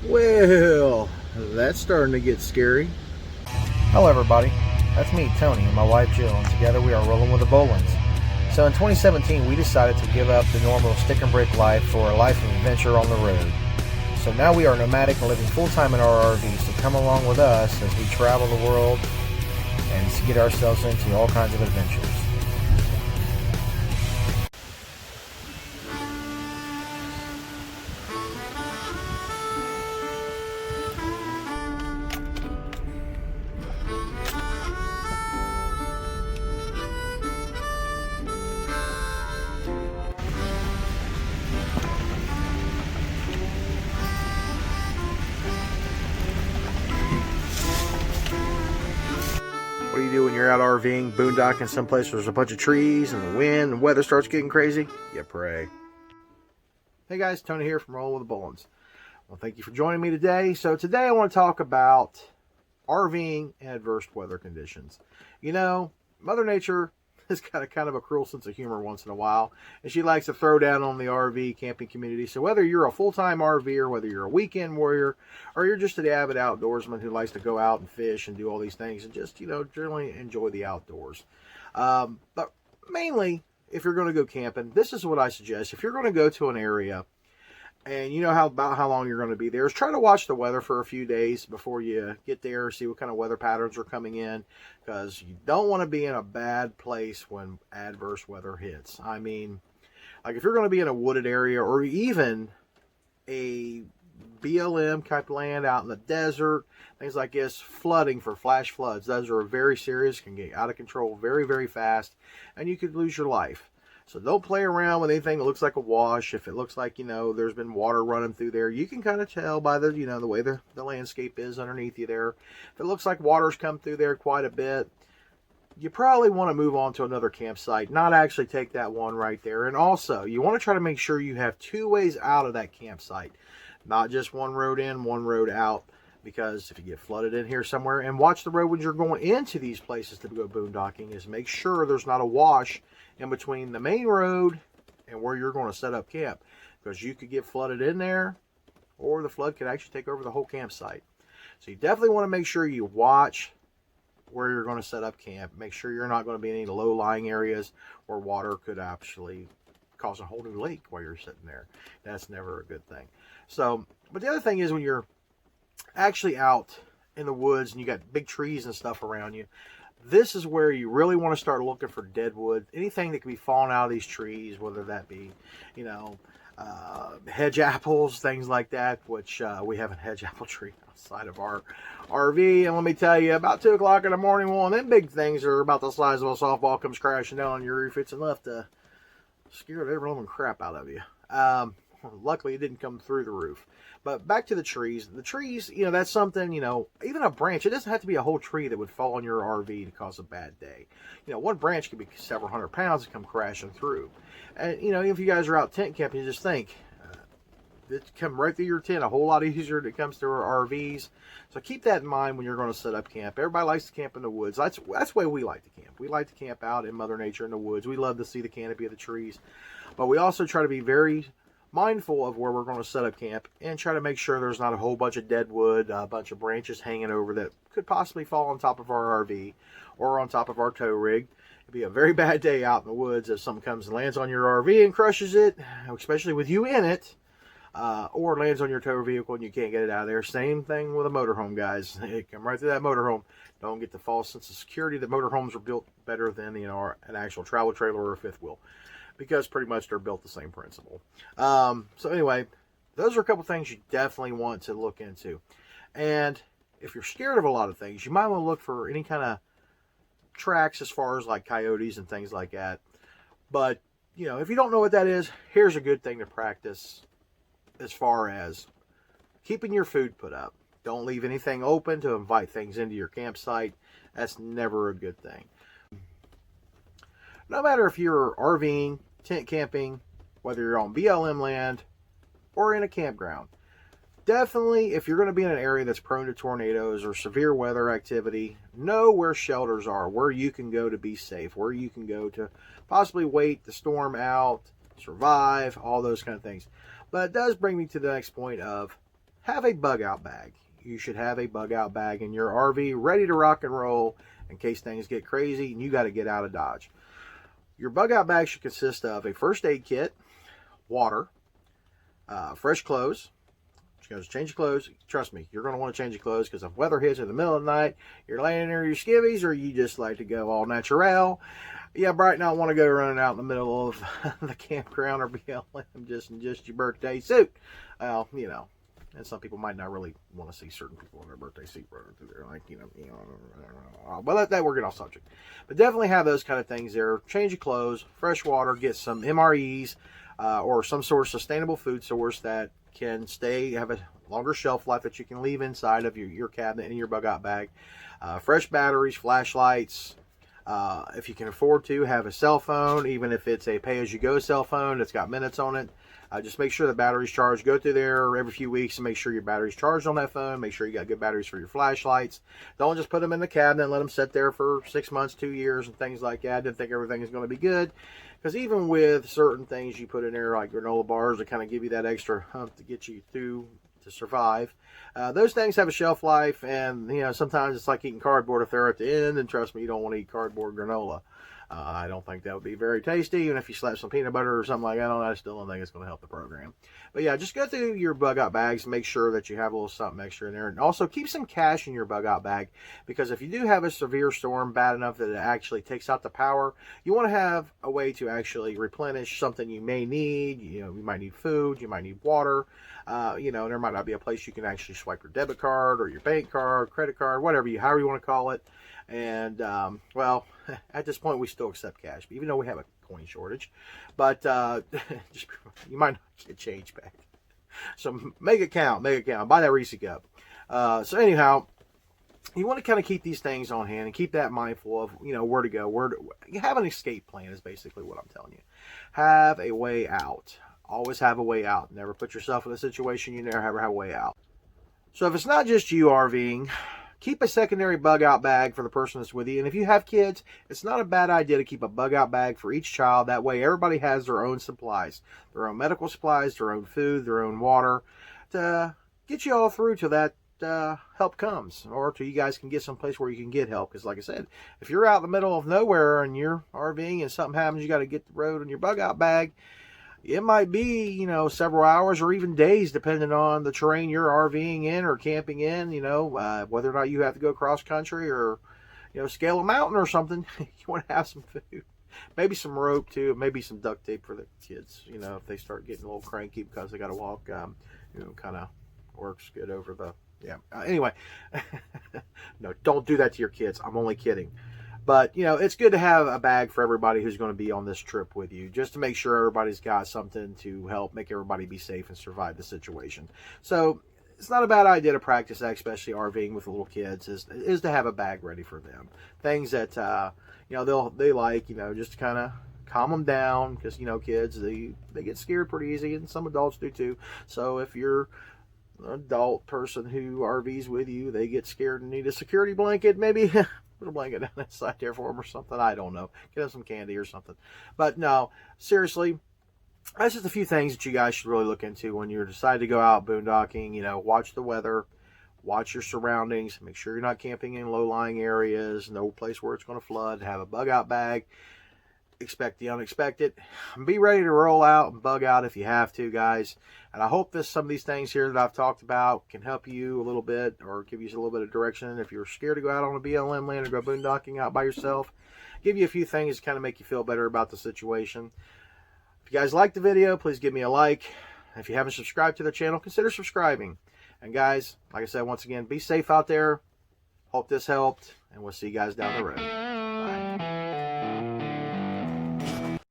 Well, that's starting to get scary. Hello, everybody. That's me, Tony, and my wife Jill, and together we are rolling with the Bolins. So in 2017, we decided to give up the normal stick and brick life for a life of adventure on the road. So now we are nomadic and living full-time in our RVs, so come along with us as we travel the world and get ourselves into all kinds of adventures. What do you do when you're out RVing, boondocking someplace where there's a bunch of trees and the wind and weather starts getting crazy? You pray. Hey guys, Tony here from Rolling with the Bullins. Well, thank you for joining me today. So today I want to talk about RVing and adverse weather conditions. You know, Mother Nature has got a kind of a cruel sense of humor once in a while, and she likes to throw down on the RV camping community. So whether you're a full-time RVer, whether you're a weekend warrior, or you're just an avid outdoorsman who likes to go out and fish and do all these things and just, generally enjoy the outdoors. But mainly, if you're going to go camping, this is what I suggest. If you're going to go to an area and you know about how long you're going to be there, is try to watch the weather for a few days before you get there, see what kind of weather patterns are coming in, because you don't want to be in a bad place when adverse weather hits. I mean, like if you're going to be in a wooded area or even a BLM type land out in the desert, things like this, flooding for flash floods, those are very serious, can get out of control very, very fast, and you could lose your life. So don't play around with anything that looks like a wash. If it looks like, there's been water running through there, you can kind of tell by the, the way the landscape is underneath you there. If it looks like water's come through there quite a bit, you probably want to move on to another campsite, not actually take that one right there. And also, you want to try to make sure you have two ways out of that campsite, not just one road in, one road out. Because if you get flooded in here somewhere, and watch the road when you're going into these places to go boondocking, is make sure there's not a wash in between the main road and where you're going to set up camp, because you could get flooded in there, or the flood could actually take over the whole campsite. So you definitely want to make sure you watch where you're going to set up camp. Make sure you're not going to be in any low-lying areas where water could actually cause a whole new lake while you're sitting there. That's never a good thing. So, but the other thing is when you're actually out in the woods and you got big trees and stuff around you, this is where you really want to start looking for dead wood, anything that can be falling out of these trees, whether that be hedge apples, things like that, which we have a hedge apple tree outside of our RV, and let me tell you, about 2 o'clock in the morning, one of them big things are about the size of a softball comes crashing down on your roof. It's enough to scare the ever-loving crap out of you. Luckily, it didn't come through the roof. But back to the trees. The trees, that's something, even a branch. It doesn't have to be a whole tree that would fall on your RV to cause a bad day. One branch could be several hundred pounds and come crashing through. And, if you guys are out tent camping, you just think, it come right through your tent a whole lot easier than it comes through our RVs. So keep that in mind when you're going to set up camp. Everybody likes to camp in the woods. That's the way we like to camp. We like to camp out in Mother Nature in the woods. We love to see the canopy of the trees. But we also try to be very mindful of where we're going to set up camp and try to make sure there's not a whole bunch of dead wood, a bunch of branches hanging over that could possibly fall on top of our RV or on top of our tow rig. It'd be a very bad day out in the woods if something comes and lands on your RV and crushes it, especially with you in it, or lands on your tow vehicle and you can't get it out of there. Same thing with a motorhome, guys. It come right through that motorhome. Don't get the false sense of security that motorhomes are built better than an actual travel trailer or a fifth wheel, because pretty much they're built the same principle. So anyway, those are a couple things you definitely want to look into. And if you're scared of a lot of things, you might want to look for any kind of tracks as far as like coyotes and things like that. But, if you don't know what that is, here's a good thing to practice as far as keeping your food put up. Don't leave anything open to invite things into your campsite. That's never a good thing. No matter if you're RVing, tent camping, whether you're on BLM land or in a campground, definitely if you're going to be in an area that's prone to tornadoes or severe weather activity, know where shelters are, where you can go to be safe, where you can go to possibly wait the storm out, survive, all those kind of things. But it does bring me to the next point of have a bug out bag. You should have a bug out bag in your RV ready to rock and roll in case things get crazy and you got to get out of Dodge. Your bug out bag should consist of a first aid kit, water, fresh clothes. You guys change your clothes. Trust me, you're going to want to change your clothes because if weather hits in the middle of the night, you're laying there in your skivvies, or you just like to go all natural. Yeah, Bright not want to go running out in the middle of the campground or BLM just in just your birthday suit. Well, you know, and some people might not really want to see certain people in their birthday suit running through there, like well, that we're getting off subject, but definitely have those kind of things there. Change your clothes, fresh water, get some MREs or some sort of sustainable food source that can have a longer shelf life that you can leave inside of your cabinet in your bug out bag. Fresh batteries, flashlights. If you can afford to, have a cell phone, even if it's a pay-as-you-go cell phone that's got minutes on it. Just make sure the battery's charged. Go through there every few weeks and make sure your battery's charged on that phone. Make sure you got good batteries for your flashlights. Don't just put them in the cabinet and let them sit there for 6 months, 2 years, and things like that. I didn't think everything is going to be good. Because even with certain things you put in there, like granola bars, that kind of give you that extra hump to get you through to survive. Those things have a shelf life, and you know, sometimes it's like eating cardboard if they're at the end, and trust me, you don't want to eat cardboard granola. I don't think that would be very tasty, even if you slap some peanut butter or something like that on it. I still don't think it's going to help the program. But yeah, just go through your bug out bags and make sure that you have a little something extra in there. And also keep some cash in your bug out bag, because if you do have a severe storm bad enough that it actually takes out the power, you want to have a way to actually replenish something you may need. You know, you might need food, you might need water. You know, there might not be a place you can actually swipe your debit card or your bank card, credit card, however you want to call it. And well, at this point we still accept cash, even though we have a coin shortage. But just, you might not get change back, so make it count. Buy that Reese cup. So anyhow, you want to kind of keep these things on hand and keep that mindful of, you know, where to go. You have an escape plan is basically what I'm telling you. Have a way out. Always have a way out. Never put yourself in a situation you never have a way out. So if it's not just you RVing, keep a secondary bug out bag for the person that's with you. And if you have kids, it's not a bad idea to keep a bug out bag for each child. That way everybody has their own supplies, their own medical supplies, their own food, their own water, to get you all through till that help comes, or till you guys can get someplace where you can get help. Because like I said, if you're out in the middle of nowhere and you're RVing and something happens, you got to get the road in your bug out bag. It might be, you know, several hours or even days, depending on the terrain you're RVing in or camping in, you know, whether or not you have to go cross country or, you know, scale a mountain or something. You want to have some food, maybe some rope too, maybe some duct tape for the kids, you know, if they start getting a little cranky because they got to walk, you know, kind of works good over the, yeah. Anyway, no, don't do that to your kids. I'm only kidding. But, you know, it's good to have a bag for everybody who's going to be on this trip with you, just to make sure everybody's got something to help make everybody be safe and survive the situation. So it's not a bad idea to practice that, especially RVing with the little kids, is to have a bag ready for them. Things that, you know, they like, you know, just to kind of calm them down, because, you know, kids, they get scared pretty easy, and some adults do too. So if you're an adult person who RVs with you, they get scared and need a security blanket, maybe put a blanket down inside there for them or something. I don't know. Get them some candy or something. But no, seriously, that's just a few things that you guys should really look into when you decide to go out boondocking. You know, watch the weather, watch your surroundings, make sure you're not camping in low-lying areas, no place where it's going to flood. Have a bug out bag. Expect the unexpected. Be ready to roll out and bug out if you have to, guys. And I hope some of these things here that I've talked about can help you a little bit, or give you a little bit of direction. If you're scared to go out on a BLM land or go boondocking out by yourself, give you a few things to kind of make you feel better about the situation. If you guys like the video, please give me a like. If you haven't subscribed to the channel, consider subscribing. And guys, like I said, once again, be safe out there. Hope this helped, and we'll see you guys down the road.